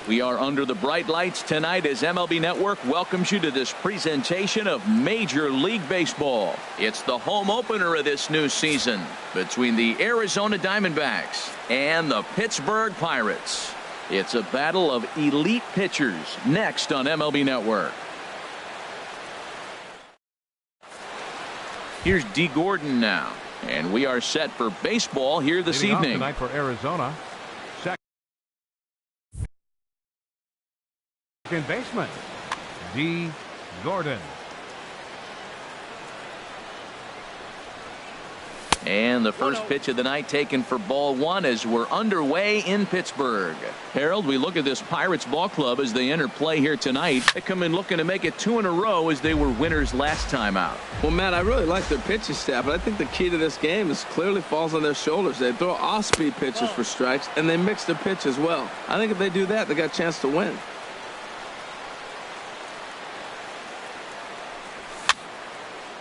We are under the bright lights tonight as MLB Network welcomes you to this presentation of Major League Baseball. It's the home opener of this new season between the Arizona Diamondbacks and the Pittsburgh Pirates. It's a battle of elite pitchers next on MLB Network. Here's D. Gordon now, and we are set for baseball here this evening. Tonight for Arizona. Second baseman, D. Gordon. And the first pitch of the night taken for ball one as we're underway in Pittsburgh. Harold, we look at this Pirates ball club as they enter play here tonight. They come in looking to make it 2 in a row as they were winners last time out. Well, Matt, I really like their pitching staff, but I think the key to this game is clearly falls on their shoulders. They throw off-speed pitches for strikes, and they mix their pitch as well. I think if they do that, they got a chance to win.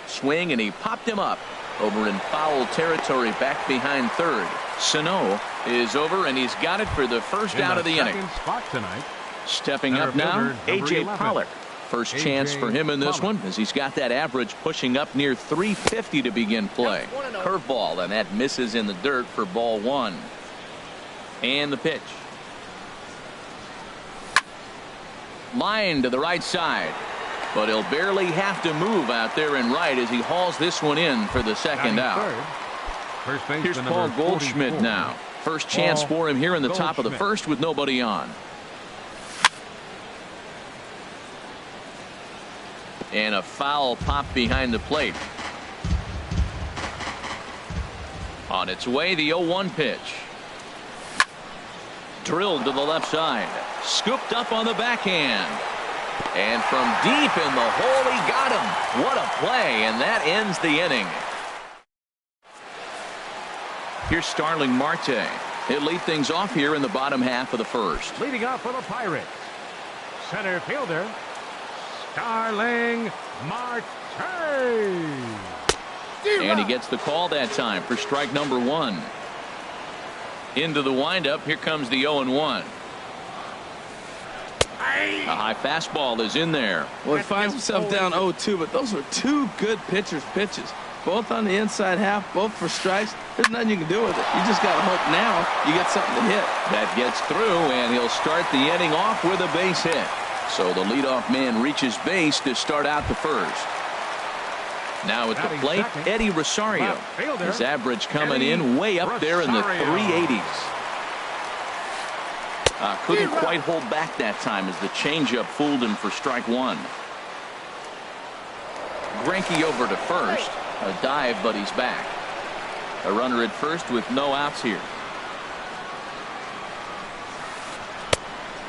Swing, and he popped him up over in foul territory back behind third. Sano is over, and he's got it for the first out of the inning. Spot tonight. Stepping up now, A.J. Pollock. First chance for him in this one as he's got that average pushing up near 350 to begin play. Curveball, and that misses in the dirt for ball one. And the pitch. Line to the right side. But he'll barely have to move out there in right as he hauls this one in for the second out. Here's Paul Goldschmidt now. First chance for him here in the top of the first with nobody on. And a foul pop behind the plate. On its way, the 0-1 pitch. Drilled to the left side. Scooped up on the backhand. And from deep in the hole, he got him. What a play, and that ends the inning. Here's Starling Marte. He'll lead things off here in the bottom half of the first. Leading off for the Pirates, center fielder, Starling Marte. And he gets the call that time for strike number one. Into the windup, here comes the 0-1. A high fastball is in there. Well, he finds himself down 0-2, but those are two good pitchers' pitches. Both on the inside half, both for strikes. There's nothing you can do with it. You just got to hope now you get something to hit. That gets through, and he'll start the inning off with a base hit. So the leadoff man reaches base to start out the first. Now at the plate, Eddie Rosario. His average coming in way up there in the 380s. Couldn't quite hold back that time as the changeup fooled him for strike one. Greinke over to first. A dive, but he's back. A runner at first with no outs here.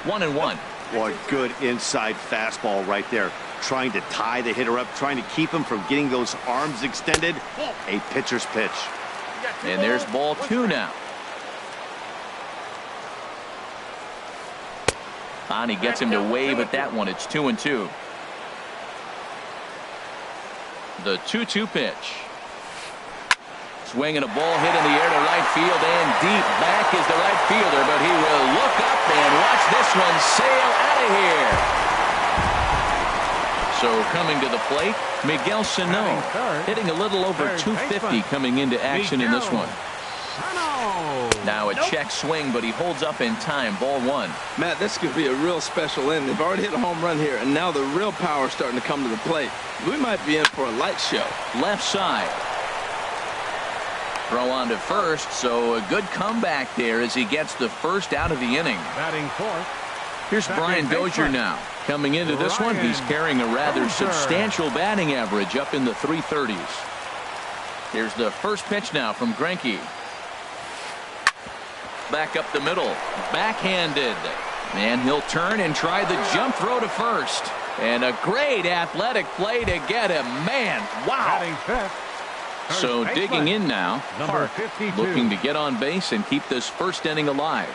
1-1. Well, a good inside fastball right there. Trying to tie the hitter up, trying to keep him from getting those arms extended. A pitcher's pitch. And there's ball two now. He gets him to wave at that one. It's 2-2. The 2-2 pitch. Swinging a ball hit in the air to right field and deep. Back is the right fielder, but he will look up and watch this one sail out of here. So coming to the plate, Miguel Sano hitting a little over 250 coming into action in this one. Now a check swing, but he holds up in time. Ball one. Matt, this could be a real special inning. They've already hit a home run here, and now the real power is starting to come to the plate. We might be in for a light show. Left side. Throw on to first, so a good comeback there as he gets the first out of the inning. Batting fourth. Here's Brian Dozier now. Coming into this one, he's carrying a rather substantial batting average up in the 330s. Here's the first pitch now from Greinke. Back up the middle. Backhanded. And he'll turn and try the jump throw to first. And a great athletic play to get him. Man, wow. So digging in now. Number 52. Looking to get on base and keep this first inning alive.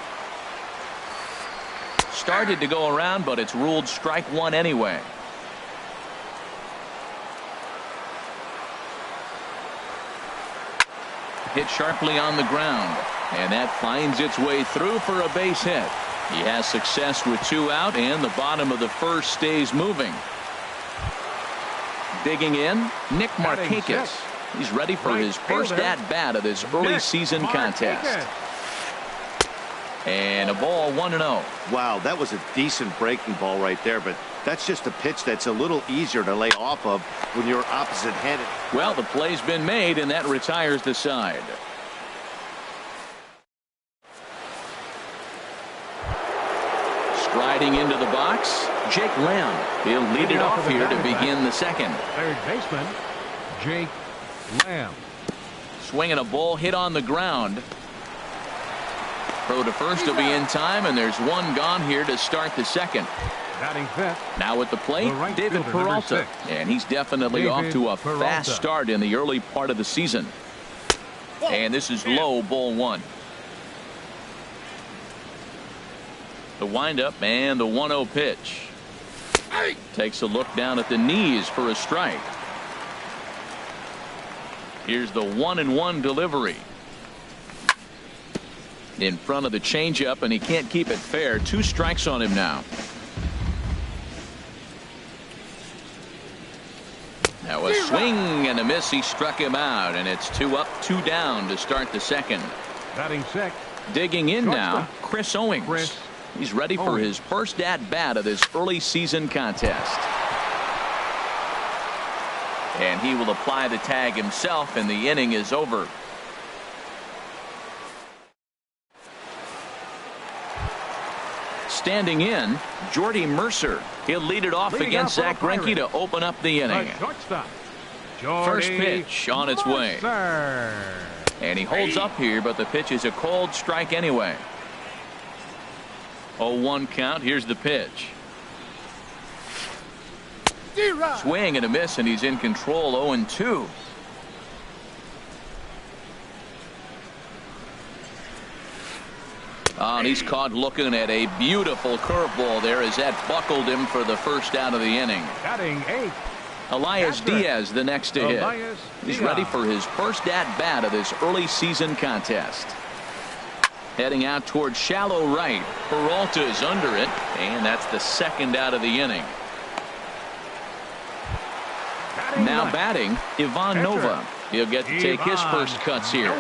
Started to go around, but it's ruled strike one anyway. Hit sharply on the ground. And that finds its way through for a base hit. He has success with 2 out, and the bottom of the first stays moving. Digging in, Nick Markakis. He's ready for his first at-bat of this early season contest. And a ball 1-0. Wow, that was a decent breaking ball right there, but that's just a pitch that's a little easier to lay off of when you're opposite-handed. Well, the play's been made, and that retires the side. Striding into the box, Jake Lamb. He'll lead it off here to begin the second. Third baseman, Jake Lamb. Swinging a ball hit on the ground. Throw to first will be in time, and there's one gone here to start the second. Batting fifth. Now at the plate, right David fielder, Peralta. And he's definitely off to a fast start in the early part of the season. And this is low, ball 1. The windup and the 1-0 pitch. Takes a look down at the knees for a strike. Here's the 1-1 delivery. In front of the changeup, and he can't keep it fair. 2 strikes on him now. Now a swing and a miss. He struck him out, and it's 2 up, 2 down to start the second. Batting sixth. Digging in now, Chris Owings. He's ready for his first at-bat of this early season contest. And he will apply the tag himself, and the inning is over. Standing in, Jordy Mercer. He'll lead it off against Zach Greinke to open up the inning. First pitch on its way. And he holds up here, but the pitch is a cold strike anyway. 0-1 count. Here's the pitch. Swing and a miss, and he's in control. 0-2. And he's caught looking at a beautiful curveball there as that buckled him for the first out of the inning. Batting eighth. Elias Diaz the next to hit. He's ready for his first at-bat of this early season contest. Heading out towards shallow right. Peralta is under it, and that's the second out of the inning. Now batting, Ivan Nova. He'll get to take his first cuts here.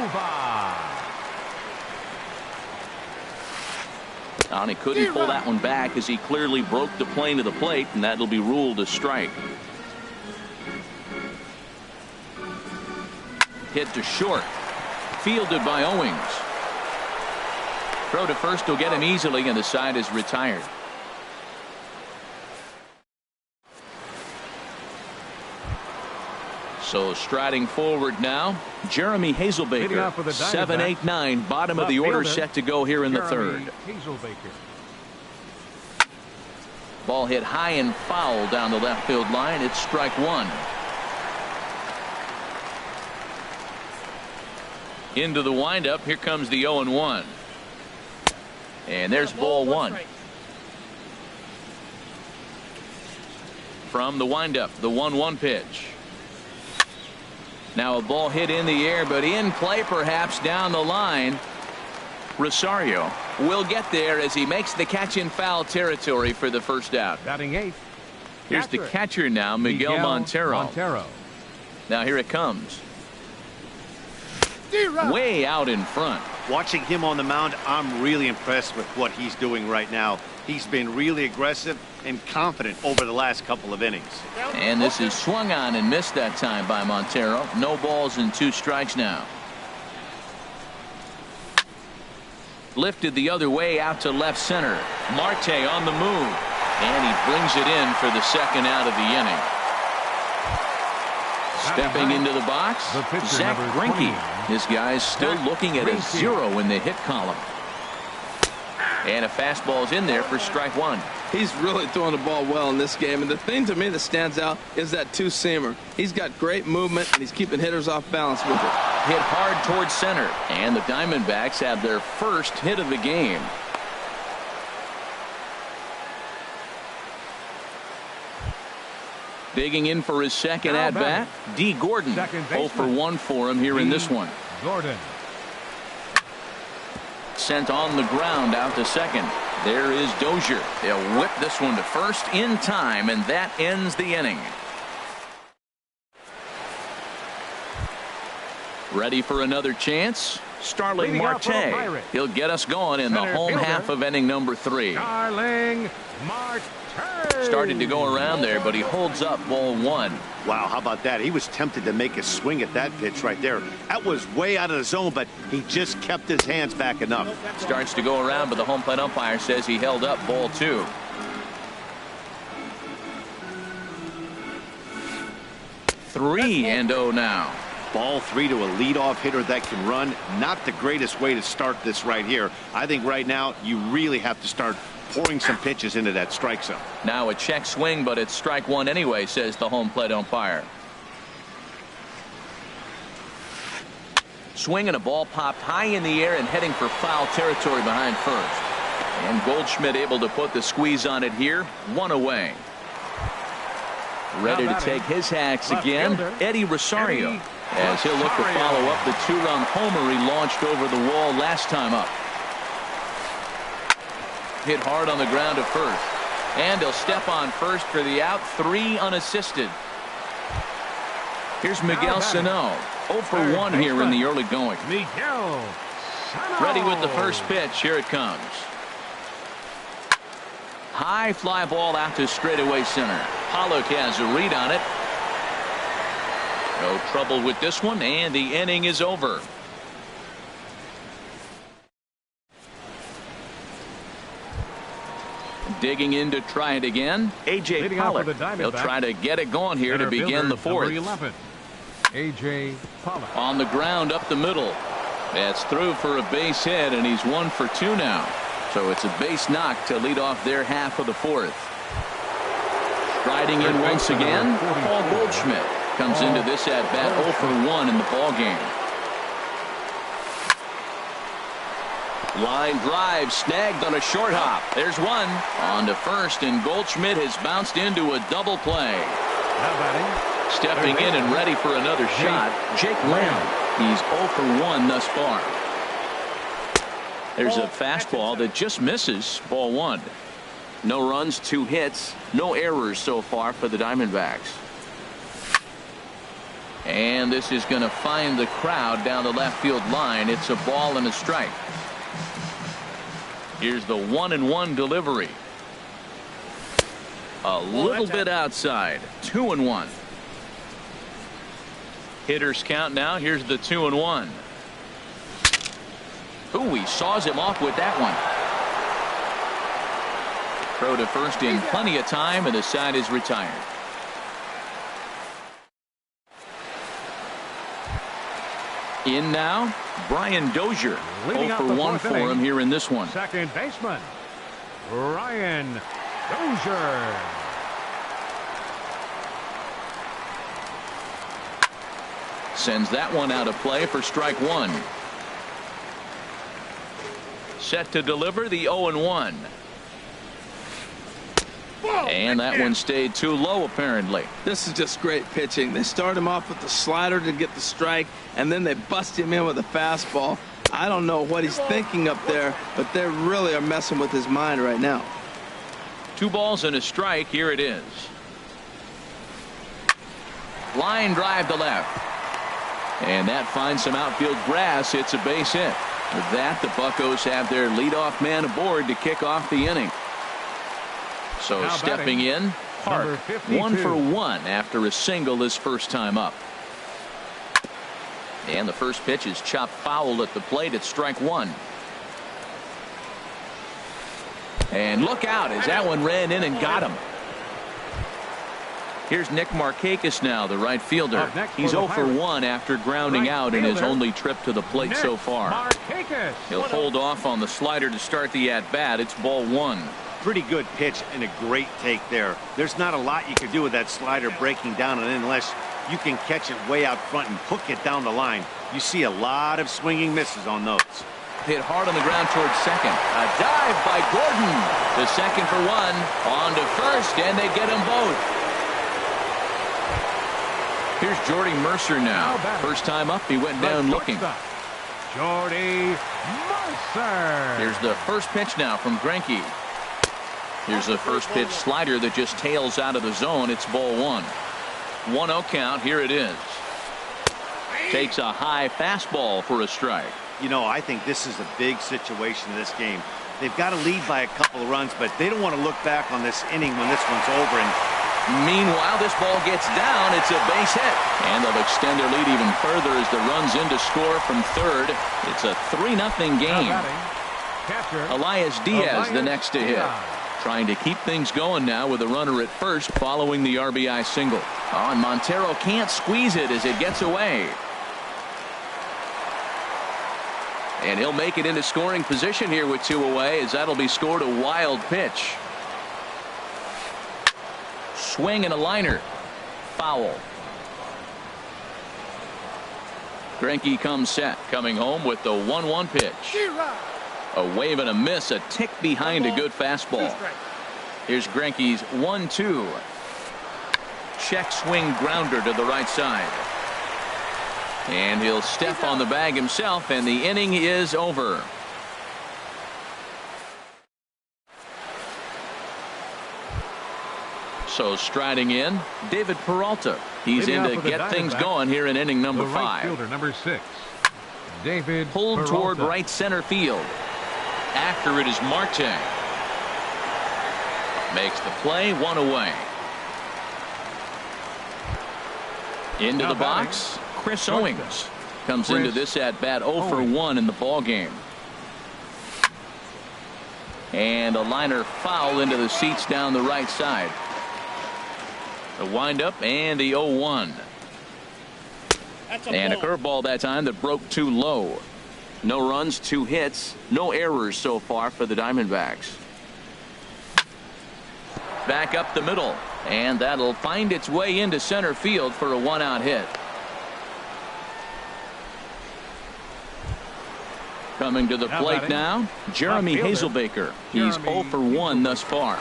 And he couldn't pull that one back as he clearly broke the plane of the plate, and that'll be ruled a strike. Hit to short. Fielded by Owings. Throw to first will get him easily, and the side is retired. So striding forward now, Jeremy Hazelbaker. 7-8-9, bottom of the order set to go here in the third. Ball hit high and foul down the left field line. It's strike 1. Into the windup. Here comes the 0-1. And there's ball 1. From the windup, the 1-1 pitch. Now a ball hit in the air, but in play perhaps down the line. Rosario will get there as he makes the catch in foul territory for the first out. Batting eighth. Here's the catcher now, Miguel Montero. Now here it comes. Way out in front. Watching him on the mound, I'm really impressed with what he's doing right now. He's been really aggressive and confident over the last couple of innings. And this is swung on and missed that time by Montero. No balls and 2 strikes now. Lifted the other way out to left center. Marte on the move. And he brings it in for the second out of the inning. Stepping into the box, Zach Greinke. This guy's still looking at a 0 in the hit column. And a fastball's in there for strike 1. He's really throwing the ball well in this game, and the thing to me that stands out is that 2-seamer. He's got great movement, and he's keeping hitters off balance with it. Hit hard towards center, and the Diamondbacks have their first hit of the game. Digging in for his second at-bat, D. Gordon. 0 for 1 for him here in this one. Gordon. Sent on the ground out to second. There is Dozier. They'll whip this one to first in time, and that ends the inning. Ready for another chance? Starling Marte. He'll get us going in the home half of inning number 3. Starling Marte. Started to go around there, but he holds up ball 1. Wow, how about that? He was tempted to make a swing at that pitch right there. That was way out of the zone, but he just kept his hands back enough. Starts to go around, but the home plate umpire says he held up ball 2. Three and 0 now. Ball 3 to a leadoff hitter that can run. Not the greatest way to start this right here. I think right now you really have to start pouring some pitches into that strike zone. Now a check swing, but it's strike 1 anyway, says the home plate umpire. Swing and a ball popped high in the air and heading for foul territory behind first. And Goldschmidt able to put the squeeze on it here. 1 away. Ready to take his hacks again, Eddie Rosario. As he'll look to follow up the 2-run homer he launched over the wall last time up. Hit hard on the ground to first. And he'll step on first for the out. 3 unassisted. Here's Miguel Sano. 0 for 1 here in the early going. Miguel Sano. Ready with the first pitch. Here it comes. High fly ball out to straightaway center. Pollock has a read on it. No trouble with this one, and the inning is over. Digging in to try it again, A.J. Pollock. He'll try to get it going here to begin the 4th. A.J. Pollock. On the ground up the middle. That's through for a base hit, and he's 1 for 2 now. So it's a base knock to lead off their half of the 4th. Striding in once again, Paul Goldschmidt comes into this at bat 0 for 1 in the ball game. Line drive snagged on a short hop. There's one on to first, and Goldschmidt has bounced into a double play. Stepping in and ready for another shot, Jake Lamb. He's 0 for 1 thus far. There's a fastball that just misses, ball 1. No runs, 2 hits, no errors so far for the Diamondbacks. And this is going to find the crowd down the left field line. It's a ball and a strike. Here's the 1-1 delivery. A little bit outside. 2-1. Hitters count now. Here's the 2-1. Ooh, he saws him off with that one. Throw to first in plenty of time, and the side is retired. In now, Brian Dozier. 0 for 1 for him here in this one. Second baseman, Brian Dozier. Sends that one out of play for strike 1. Set to deliver the 0-1. And that one stayed too low, apparently. This is just great pitching. They start him off with the slider to get the strike, and then they bust him in with a fastball. I don't know what he's thinking up there, but they really are messing with his mind right now. 2 balls and a strike. Here it is. Line drive to left. And that finds some outfield grass. It's a base hit. With that, the Buccos have their leadoff man aboard to kick off the inning. So now stepping batting, in, Park, 1 for 1 after a single his first time up. And the first pitch is chopped foul at the plate at strike 1. And look out as that one ran in and got him. Here's Nick Markakis now, the right fielder. He's 0 for 1 after grounding out in his only trip to the plate so far. He'll hold off on the slider to start the at-bat. It's ball 1. Pretty good pitch and a great take there. There's not a lot you can do with that slider breaking down, and unless you can catch it way out front and hook it down the line, you see a lot of swinging misses on those. Hit hard on the ground towards second. A dive by Gordon. The second for 1. On to first, and they get them both. Here's Jordy Mercer now. First time up, he went down looking. Jordy Mercer. Here's the first pitch now from Greinke. Here's the first pitch slider that just tails out of the zone. It's ball one. 1-0 count. Here it is. Takes a high fastball for a strike. You know, I think this is a big situation in this game. They've got to lead by a couple of runs, but they don't want to look back on this inning when this one's over. And meanwhile, this ball gets down. It's a base hit. And they'll extend their lead even further as the runs in to score from third. It's a 3-0 game. Elias Diaz the next to hit. Trying to keep things going now with a runner at first following the RBI single. Oh, and Montero can't squeeze it as it gets away. And he'll make it into scoring position here with 2 away, as that'll be scored a wild pitch. Swing and a liner. Foul. Greinke comes set, coming home with the 1-1 pitch. A wave and a miss, a tick behind a good fastball. Here's Greinke's 1-2. Check swing grounder to the right side. And he'll step on the bag himself, and the inning is over. So striding in, David Peralta. He's in to get things going here in inning number 5. Right fielder, number 6, David Pulled Peralta. toward right center field. After it is Marte. Makes the play, 1 away. Into the box, Chris Owings comes into this at bat 0 for 1 in the ball game. And a liner foul into the seats down the right side. The windup and the 0-1. And a curveball that time that broke too low. No runs, 2 hits, no errors so far for the Diamondbacks. Back up the middle, and that'll find its way into center field for a 1-out hit. Coming to the plate now, Jeremy Hazelbaker. He's 0 for 1 thus far.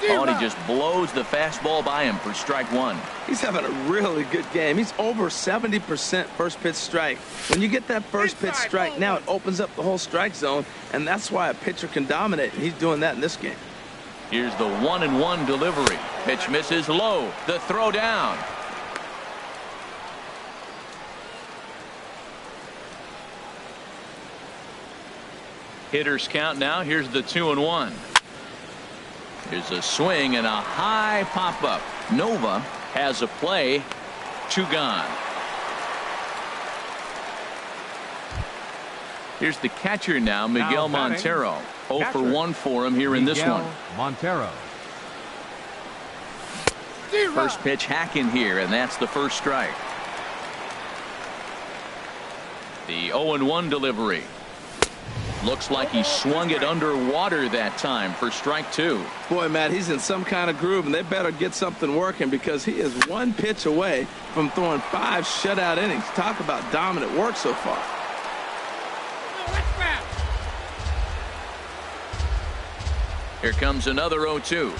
Oh, and he just blows the fastball by him for strike 1. He's having a really good game. He's over 70% first pitch strike. When you get that first pitch strike, now it opens up the whole strike zone, and that's why a pitcher can dominate. He's doing that in this game. Here's the 1-1 delivery. Pitch misses low. The throw down. Hitters count now. Here's the 2-1. Here's a swing and a high pop-up. Nova has a play. 2 gone. Here's the catcher now, Miguel Montero. 0 for 1 for him here in this one. Montero. First pitch hacking here, and that's the first strike. The 0-1 delivery. Looks like he swung it underwater that time for strike 2. Boy, Matt, he's in some kind of groove, and they better get something working because he is 1 pitch away from throwing 5 shutout innings. Talk about dominant work so far. Here comes another 0-2.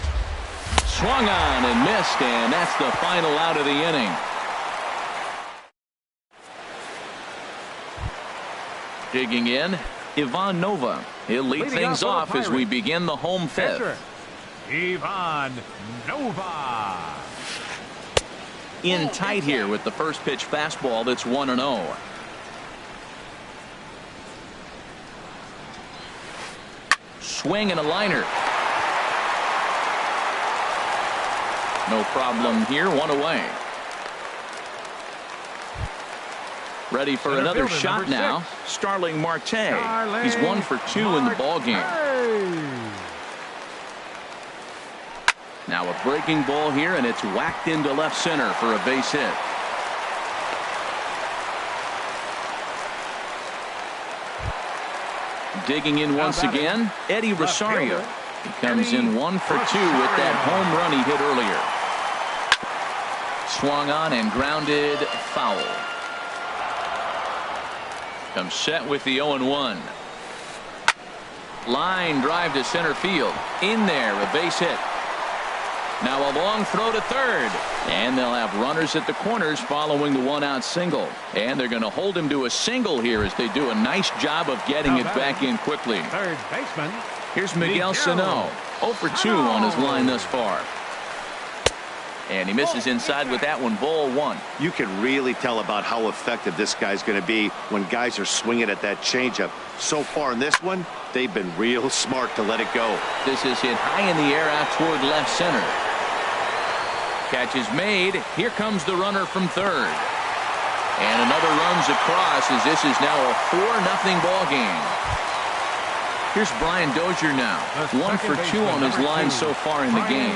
Swung on and missed, and that's the final out of the inning. Digging in, Ivan Nova. He'll lead things off as we begin the home 5th. Ivan Nova. In tight here with the first pitch fastball that's 1-0. Swing and a liner. No problem here. 1 away. Ready for another shot now. Starling Marte. He's 1 for 2 in the ball game. Now a breaking ball here, and it's whacked into left center for a base hit. Digging in once again, Eddie Rosario. He comes in 1 for 2 with that home run he hit earlier. Swung on and grounded foul. Comes set with the 0-1. Line drive to center field. In there, a base hit. Now a long throw to third. And they'll have runners at the corners following the one-out single. And they're going to hold him to a single here as they do a nice job of getting it back in quickly. Third baseman. Here's Miguel Sano. 0 for 2 on his line thus far. And he misses inside with that one. Ball 1. You can really tell about how effective this guy's going to be when guys are swinging at that changeup. So far in this one, they've been real smart to let it go. This is hit high in the air out toward left center. Catch is made. Here comes the runner from third. And another runs across as this is now a 4-0 ball game. Here's Brian Dozier now. 1 for 2 on his line so far in the game.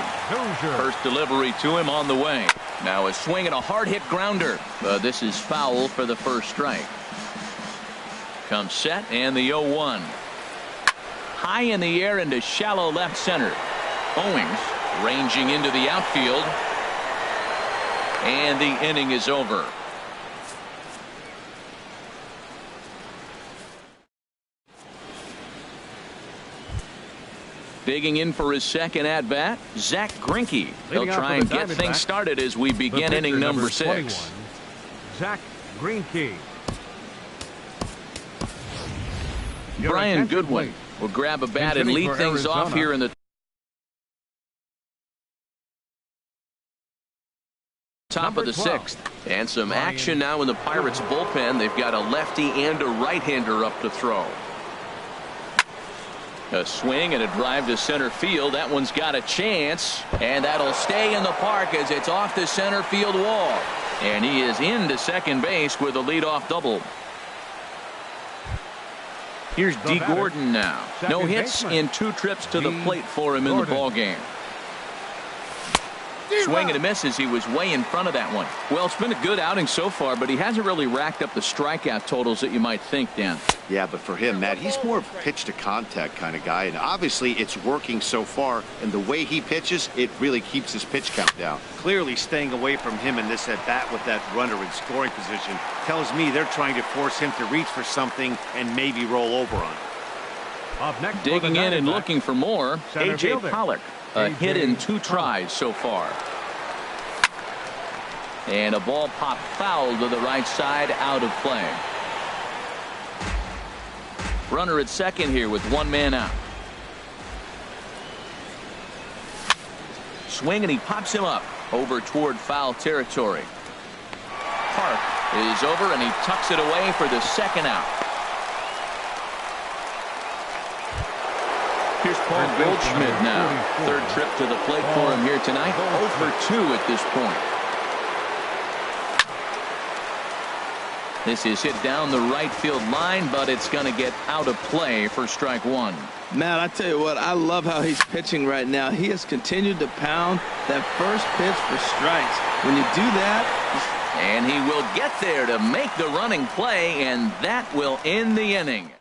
First delivery to him on the way. Now a swing and a hard hit grounder. But this is foul for the first strike. Comes set and the 0-1. High in the air into shallow left center. Owings ranging into the outfield. And the inning is over. Digging in for his second at-bat, Zach Greinke. He'll try and get things started as we begin inning number 6. Zach Greinke. Brian Goodwin will grab a bat and lead things off here in the top of the 6th. And some action now in the Pirates bullpen. They've got a lefty and a right-hander up to throw. A swing and a drive to center field. That one's got a chance, and that'll stay in the park as it's off the center field wall. And he is into second base with a leadoff double. Here's D. Gordon now. No hits in 2 trips to the plate for him in the ball game. Swing and a miss as he was way in front of that one. Well, it's been a good outing so far, but he hasn't really racked up the strikeout totals that you might think, Dan. Yeah, but for him, Matt, he's more of a pitch to contact kind of guy, and obviously it's working so far, and the way he pitches, it really keeps his pitch count down. Clearly staying away from him in this at bat with that runner in scoring position tells me they're trying to force him to reach for something and maybe roll over on it. Up next, digging in and looking for more, A.J. Pollock. A hit in 2 tries so far. And a ball popped foul to the right side, out of play. Runner at second here with 1 man out. Swing and he pops him up over toward foul territory. Park is over and he tucks it away for the second out. Here's Paul Goldschmidt now. 3rd trip to the plate for him here tonight. 0 for 2 at this point. This is hit down the right field line, but it's going to get out of play for strike 1. Matt, I tell you what, I love how he's pitching right now. He has continued to pound that first pitch for strikes. When you do that. And he will get there to make the running play, and that will end the inning.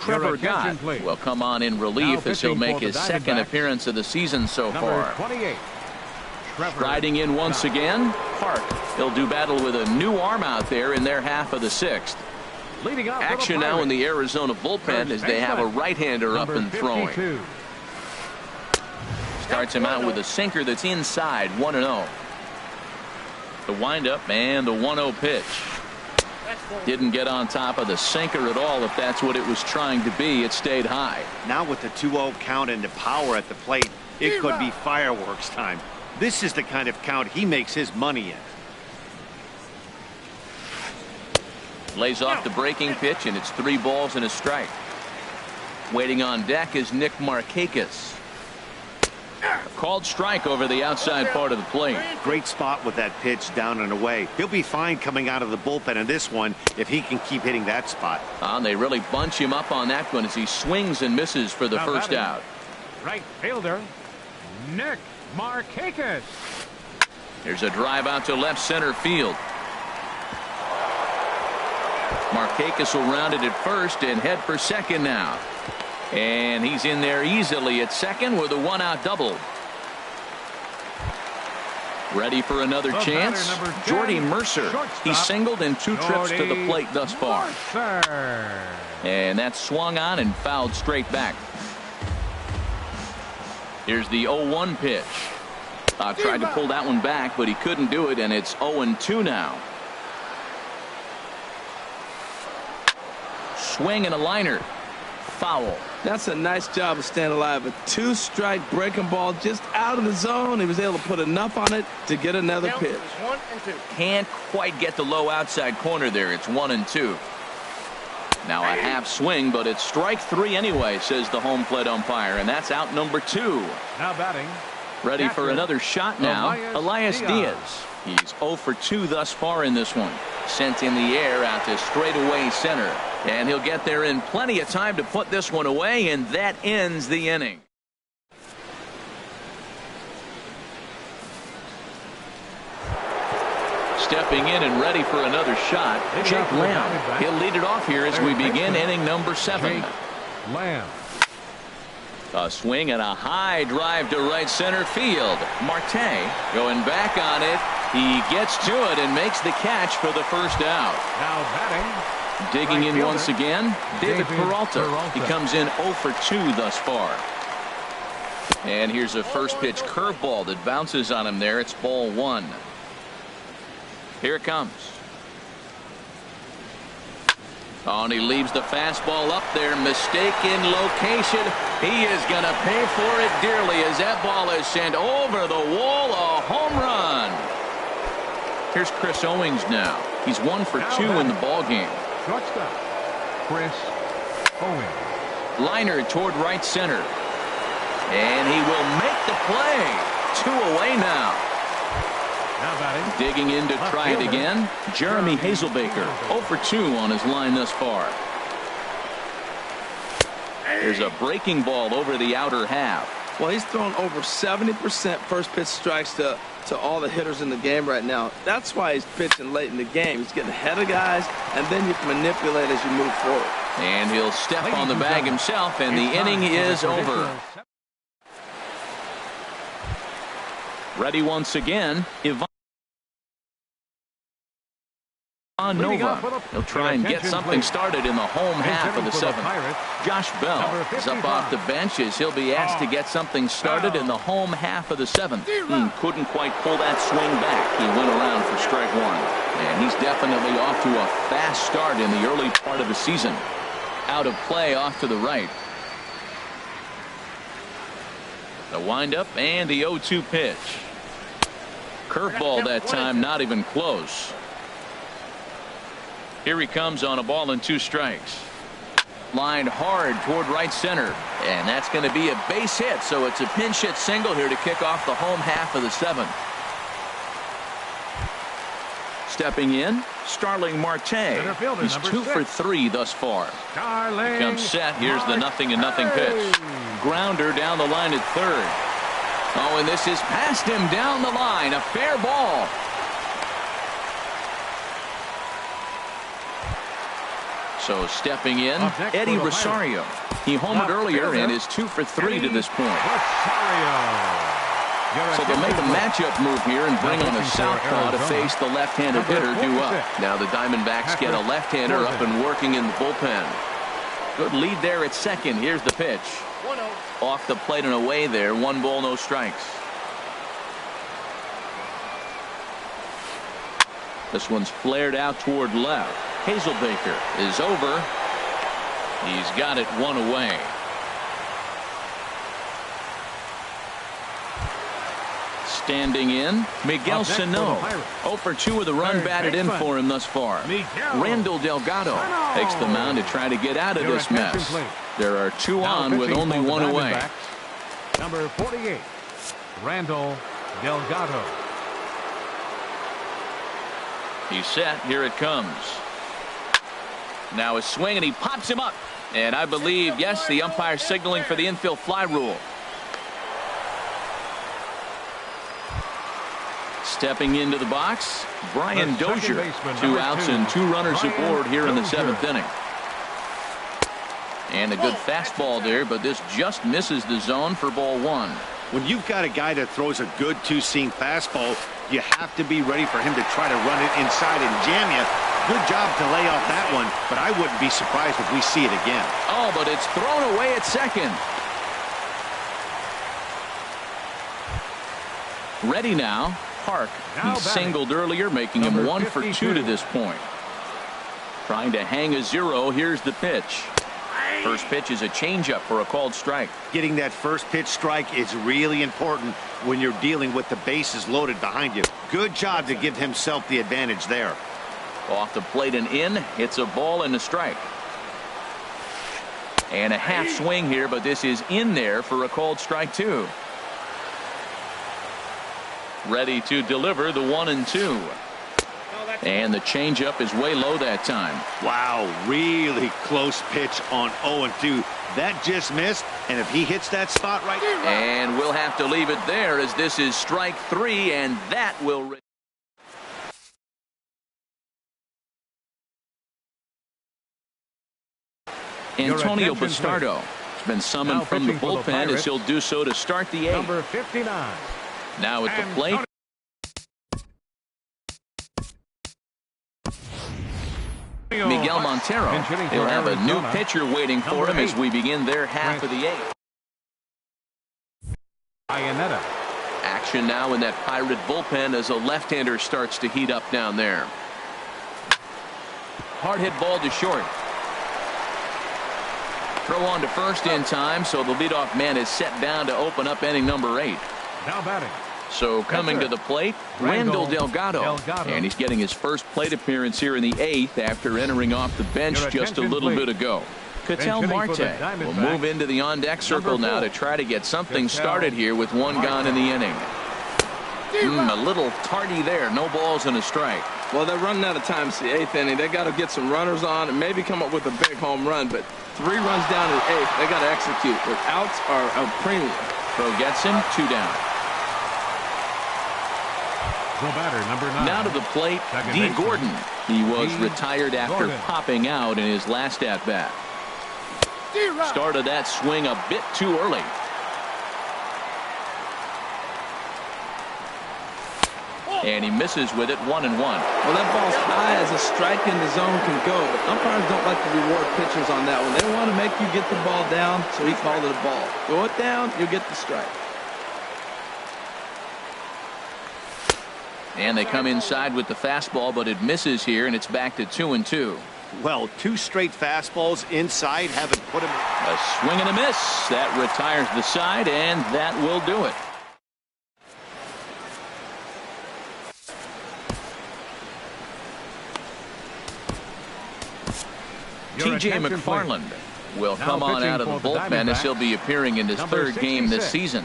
Trevor Gott will come on in relief as he'll make his 2nd appearance of the season so far. 28. Striding in once again, Park. He'll do battle with a new arm out there in their half of the 6th. Action now in the Arizona bullpen as they have a right-hander up and throwing. Starts him out with a sinker that's inside, 1-0. The windup and the 1-0 pitch. Didn't get on top of the sinker at all. If that's what it was trying to be, it stayed high. Now with the 2-0 count and the power at the plate, it could be fireworks time. This is the kind of count he makes his money in. Lays off the breaking pitch, and it's 3 balls and a strike. Waiting on deck is Nick Markakis. A called strike over the outside part of the plate. Great spot with that pitch down and away. He'll be fine coming out of the bullpen in this one if he can keep hitting that spot. They really bunch him up on that one as he swings and misses for the first out. Right fielder, Nick Markakis. There's a drive out to left center field. Markakis will round it at first and head for second now. And he's in there easily at second with a 1-out double. Ready for another chance. Jordy Mercer. He's singled in 2 trips to the plate thus far. And that's swung on and fouled straight back. Here's the 0-1 pitch. Tried to pull that one back, but he couldn't do it, and it's 0-2 now. Swing and a liner. Foul. That's a nice job of staying alive. A 2-strike breaking ball just out of the zone. He was able to put enough on it to get another pitch. 1-2. Can't quite get the low outside corner there. It's 1-2. Now a half swing, but it's strike 3 anyway, says the home plate umpire, and that's out number 2. Now batting. Ready for another shot now. Elias Diaz. He's 0 for 2 thus far in this one. Sent in the air out to straightaway center. And he'll get there in plenty of time to put this one away, and that ends the inning. Stepping in and ready for another shot, Jake Lamb. He'll lead it off here as we begin inning number 7. Lamb. A swing and a high drive to right center field. Marte going back on it. He gets to it and makes the catch for the first out. Now batting. Digging in once again, David Peralta. He comes in 0 for 2 thus far. And here's a first pitch curveball that bounces on him there. It's ball 1. Here it comes. Oh, and he leaves the fastball up there. Mistaken location. He is going to pay for it dearly as that ball is sent over the wall. A home run. Here's Chris Owings now. He's 1 for 2 in the ball game. Shortstop, Chris Owings. Liner toward right center. And he will make the play. 2 away now. Now batting. Digging in to try it again. Jeremy Hazelbaker 0 for 2 on his line thus far. There's a breaking ball over the outer half. Well, he's thrown over 70% first pitch strikes to all the hitters in the game right now. That's why he's pitching late in the game. He's getting ahead of guys, and then you can manipulate as you move forward. And he'll step on the bag himself, and the inning is over. Ready once again, Ivan Nova. He'll try and get something started in the home half of the 7th. Josh Bell is up off the bench as he'll be asked to get something started in the home half of the 7th. Couldn't quite pull that swing back. He went around for strike 1. And he's definitely off to a fast start in the early part of the season. Out of play off to the right. The windup and the 0-2 pitch. Curveball that time, not even close. Here he comes on a ball and 2 strikes. Lined hard toward right center. And that's going to be a base hit. So it's a pinch hit single here to kick off the home half of the 7th. Stepping in, Starling Marte. He's 2 for 3 thus far. He comes set. Here's the 0-0 pitch. Grounder down the line at third. Oh, and this is past him down the line. A fair ball. So stepping in, Eddie Rosario. He homered earlier and is 2 for 3 to this point. So they'll make a matchup move here and bring on a southpaw to face the left-handed hitter due up. Now the Diamondbacks get a left-hander up and working in the bullpen. Good lead there at second. Here's the pitch. Off the plate and away there. 1 ball, no strikes. This one's flared out toward left. Hazelbaker is over. He's got it 1 away. Standing in, Miguel Sano. 0 for 2 with a run batted in for him thus far. Randall Delgado takes the mound to try to get out of this mess. There are 2 on with only 1 away. Number 48, Randall Delgado. He's set. Here it comes. Now a swing, and he pops him up. And I believe, yes, the umpire signaling for the infield fly rule. Stepping into the box, Brian Dozier. 2 outs and 2 runners aboard here in the 7th inning. And a good fastball there, but this just misses the zone for ball 1. When you've got a guy that throws a good two-seam fastball, you have to be ready for him to try to run it inside and jam you. Good job to lay off that one, but I wouldn't be surprised if we see it again. Oh, but it's thrown away at second. Ready now. Park. Now He batting. singled earlier, making him Number 1 for 2 52. to this point. Trying to hang a 0. Here's the pitch. First pitch is a changeup for a called strike. Getting that first pitch strike is really important when you're dealing with the bases loaded behind you. Good job to give himself the advantage there. Off the plate and in. It's a ball and a strike. And a half swing here, but this is in there for a called strike 2. Ready to deliver the 1-2. And the changeup is way low that time. Wow, really close pitch on 0-2. That just missed, and if he hits that spot right there. And we'll have to leave it there as this is strike 3, and that will. Antonio Bastardo has been summoned Now from the pitching for the bullpen as Pirates. he'll do so to start the 8th. Number 59. Now at the plate. Miguel Montero. He'll have a new pitcher waiting for him as we begin their half of the 8th. Iannetta. Action now in that Pirate bullpen as a left-hander starts to heat up down there. Hard hit ball to short. Throw on to first in time, so the leadoff man is set down to open up inning number 8. Now batting. So coming to the plate, Randall Delgado. And he's getting his first plate appearance here in the 8th after entering off the bench just a little bit ago. Ketel Marte will move into the on-deck circle now to try to get something started here with 1 gone in the inning. A little tardy there. No balls and a strike. Well, they're running out of time. It's the 8th inning. They got to get some runners on and maybe come up with a big home run. But 3 runs down in the 8th. They got to execute. With outs are a premium. Throw gets him. 2 down. The batter, number 9. Now to the plate, D. Gordon. He was retired after popping out in his last at-bat. Started that swing a bit too early. And he misses with it 1-1. Well, that ball's high as a strike in the zone can go, but umpires don't like to reward pitchers on that one. They want to make you get the ball down, so he called it a ball. Go it down, you get the strike. And they come inside with the fastball, but it misses here, and it's back to 2-2. Well, 2 straight fastballs inside haven't put him. A swing and a miss. That retires the side, and that will do it. T.J. McFarland will come on out of the bullpen as he'll be appearing in his 3rd game this season.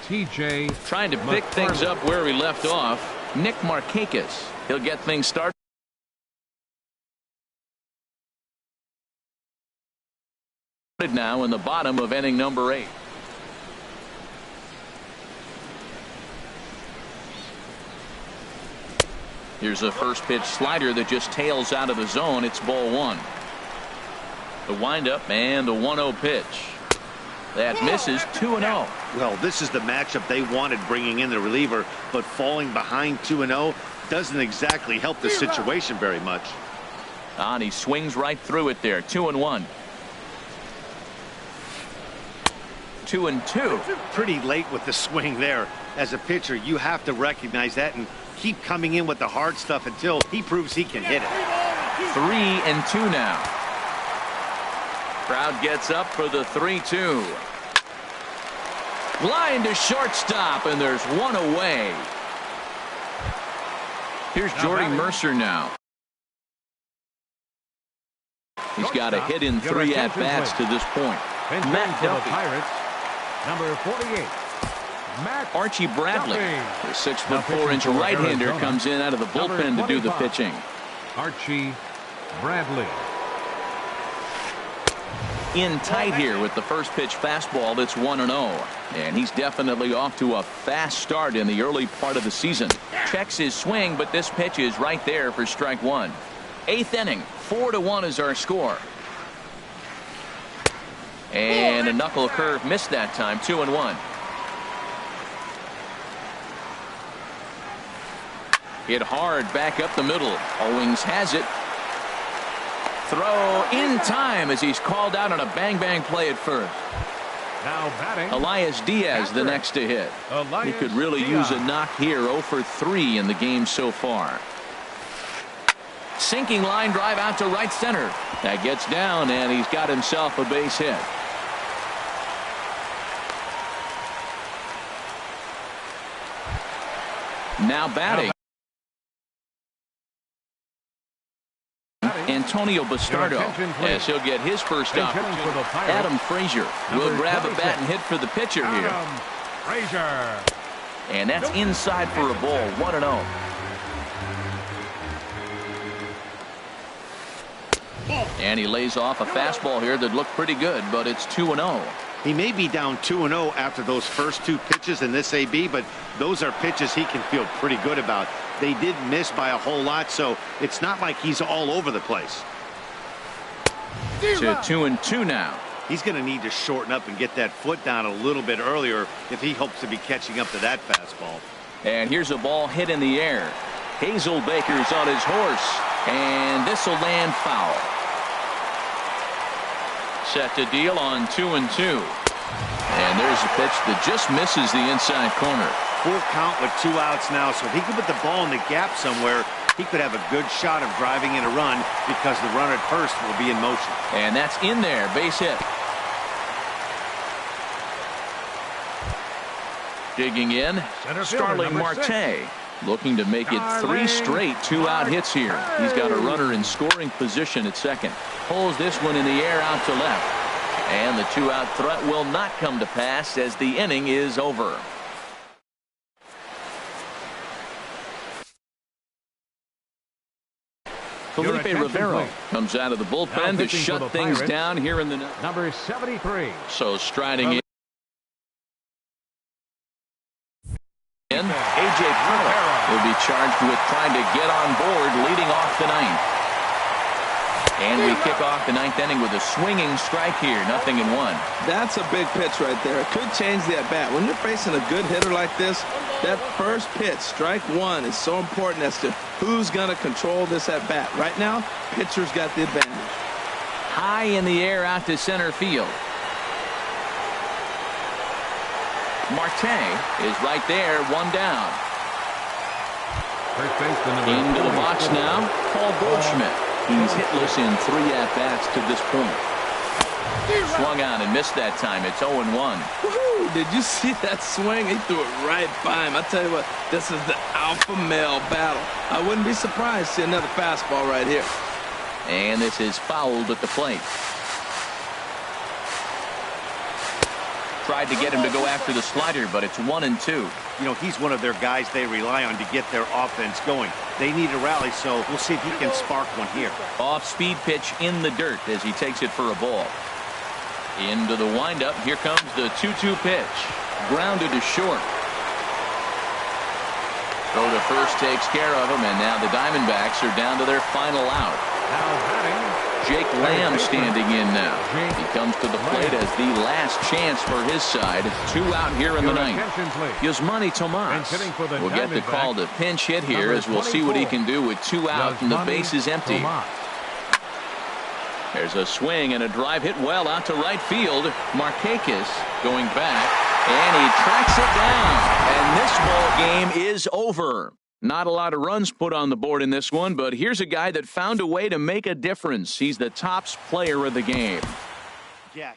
T.J. Trying to pick things up where we left off. Nick Markakis. He'll get things started now in the bottom of inning number 8. Here's a first pitch slider that just tails out of the zone. It's ball 1. The windup and the 1-0 pitch. That misses. 2-0. Well, this is the matchup they wanted, bringing in the reliever, but falling behind 2-0 doesn't exactly help the situation very much. And he swings right through it there. 2-1. 2-2. Pretty late with the swing there. As a pitcher, you have to recognize that and keep coming in with the hard stuff until he proves he can hit it. 3-2 now. Crowd gets up for the 3-2. Line to shortstop, and there's 1 away. Here's Jordy Mercer now. He's got a hit in 3 at-bats to this point. Matt Duffy. Pirates, number 48. Matt Archie Bradley, Duffy. the 6'4" right-hander, comes in out of the bullpen to do the pitching. Archie Bradley. In tight here with the first pitch fastball. That's 1-0, and he's definitely off to a fast start in the early part of the season. Checks his swing, but this pitch is right there for strike 1. 8th inning, 4-1 is our score. And a knuckle curve missed that time. 2-1. Hit hard back up the middle. Owings has it. Throw in time as he's called out on a bang-bang play at first. Now batting. Elias Diaz the next to hit. He could really use a knock here. 0 for 3 in the game so far. Sinking line drive out to right center. That gets down, and he's got himself a base hit. Now batting. Antonio Bastardo, as he'll get his first opportunity. Adam Frazier will grab a bat and hit for the pitcher here. Frazier. And that's inside for a ball. 1-0. And he lays off a fastball here that looked pretty good, but it's 2-0. He may be down 2-0 after those first 2 pitches in this AB, but those are pitches he can feel pretty good about. They did miss by a whole lot, so it's not like he's all over the place. To 2-2 now. He's going to need to shorten up and get that foot down a little bit earlier if he hopes to be catching up to that fastball. And here's a ball hit in the air. Hazelbaker's on his horse, and this will land foul. Set to deal on 2-2. And there's a pitch that just misses the inside corner. Full count with 2 outs now, so if he can put the ball in the gap somewhere, he could have a good shot of driving in a run because the runner at first will be in motion. And that's in there. Base hit. Digging in, Starling Marte looking to make it 3 straight 2-out hits here. He's got a runner in scoring position at second. Pulls this one in the air out to left. And the 2-out threat will not come to pass as the inning is over. Felipe Rivero comes out of the bullpen to shut things down here in the number 73. So striding in. A.J. Preller will be charged with trying to get on board leading off the 9th. And we kick off the 9th inning with a swinging strike here. 0-1. That's a big pitch right there. It could change the at-bat. When you're facing a good hitter like this, that first pitch, strike 1, is so important as to who's going to control this at-bat. Right now, pitcher's got the advantage. High in the air out to center field. Marte is right there, 1 down. Into the box now, Paul Goldschmidt. He's hitless in 3 at-bats to this point. Swung on and missed that time. It's 0-1. Woohoo! Did you see that swing? He threw it right by him. I tell you what, this is the alpha male battle. I wouldn't be surprised to see another fastball right here. And this is fouled at the plate. Tried to get him to go after the slider, but it's 1-2. You know, he's one of their guys they rely on to get their offense going. They need a rally, so we'll see if he can spark one here. Off-speed pitch in the dirt as he takes it for a ball. Into the windup. Here comes the 2-2 pitch. Grounded to short. Throw to first takes care of him, and now the Diamondbacks are down to their final out. Now batting. Jake Lamb standing in now. He comes to the plate as the last chance for his side. 2 out here in the 9th. Yasmani Tomas will get the call to pinch hit here as we'll see what he can do with 2 out and the base is empty. There's a swing and a drive hit well out to right field. Markakis going back, and he tracks it down. And this ball game is over. Not a lot of runs put on the board in this one, but here's a guy that found a way to make a difference. He's the tops player of the game. Yeah.